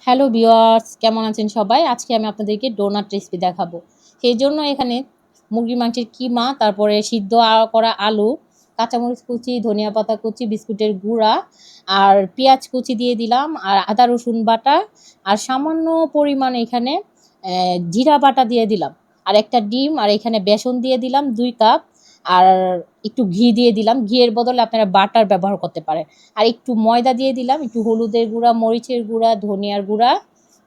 Hello viewers, কেমন আছেন সবাই? আজকে আমি আপনাদেরকে ডোনাট রেসিপি দেখাবো। সেই জন্য এখানে মুরগির মাংসের কিমা, তারপরে সিদ্ধ করা আলু, কাঁচামরিচ কুচি, ধনিয়া পাতা কুচি, বিস্কুটের গুঁড়া আর পেঁয়াজ কুচি দিয়ে দিলাম, আর আদা রসুন বাটা আর সামান্য পরিমাণে এখানে জিরা বাটা দিয়ে দিলাম, আর একটা ডিম, আর এখানে বেসন দিয়ে দিলাম 2 কাপ, আর একটু ঘি দিয়ে দিলাম। ঘিয়ের বদলে আপনারা বাটার ব্যবহার করতে পারেন। আর একটু ময়দা দিয়ে দিলাম, একটু হলুদের গুঁড়া, মরিচের গুঁড়া, ধনিয়ার গুঁড়া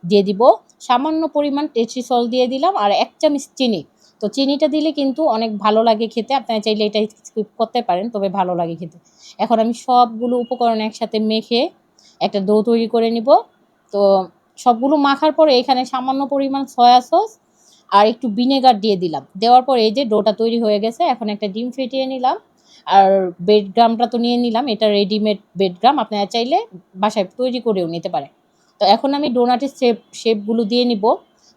দিয়ে দিব, সামান্য পরিমাণ টেস্টি সল্ট দিয়ে দিলাম, আর 1 চামচ চিনি। তো চিনিটা দিলে কিন্তু অনেক ভালো লাগে খেতে, আপনারা চাইলে এটা স্কিপ করতে পারেন, তবে ভালো লাগে খেতে। এখন আমি সবগুলো উপকরণ একসাথে মেখে একটা ডো তৈরি করে নিব। তো সবগুলো মাখার পরে এখানে সামান্য পরিমাণ সয়া সস আর একটু ভিনেগার দিয়ে দিলাম। দেওয়ার পর এই যে ডোটা তৈরি হয়ে গেছে। এখন একটা ডিম ফেটিয়ে নিলাম, আর ব্রেড গ্রামটা তো নিয়ে নিলাম, এটা রেডিমেড ব্রেড গ্রাম, আপনারা চাইলে বাসায় তৈরি করেও নিতে পারেন। তো এখন আমি ডোনাটের শেপগুলো দিয়ে নিব।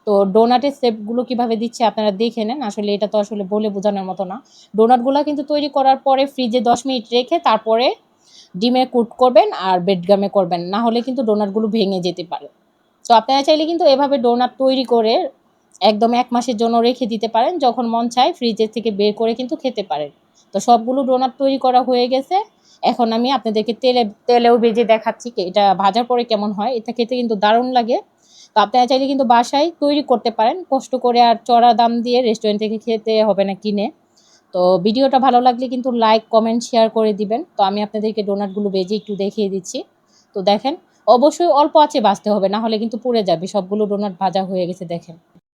তো ডোনাটের শেপগুলো কিভাবে দিচ্ছে আপনারা দেখে নেন, আসলে এটা তো আসলে বলে বোঝানোর মতো না। ডোনাটগুলো কিন্তু তৈরি করার পরে ফ্রিজে 10 মিনিট রেখে তারপরে ডিমে কোট করবেন আর ব্রেড গ্রামে করবেন, না হলে কিন্তু ডোনাটগুলো ভেঙে যেতে পারে। তো আপনারা চাইলে কিন্তু এভাবে ডোনাট তৈরি করে একদম 1 মাসের জন্য রেখে দিতে পারেন, যখন মন চায় ফ্রিজের থেকে বের করে কিন্তু খেতে পারেন। তো সবগুলো ডোনাট তৈরি করা হয়ে গেছে। এখন আমি আপনাদেরকে তেলেও ভেজে দেখাচ্ছি এটা ভাজার পরে কেমন হয়। এটা খেতে কিন্তু দারুণ লাগে। তো আপনারা চাইলে কিন্তু বাসায় তৈরি করতে পারেন, কষ্ট করে আর চড়া দাম দিয়ে রেস্টুরেন্ট থেকে খেতে হবে না কিনে। তো ভিডিওটা ভালো লাগলে কিন্তু লাইক, কমেন্ট, শেয়ার করে দিবেন। তো আমি আপনাদেরকে ডোনাটগুলো ভেজে একটু দেখিয়ে দিচ্ছি। তো দেখেন, অবশ্যই অল্প আঁচে ভাজতে হবে, না হলে কিন্তু পুড়ে যাবে। সবগুলো ডোনাট ভাজা হয়ে গেছে দেখেন।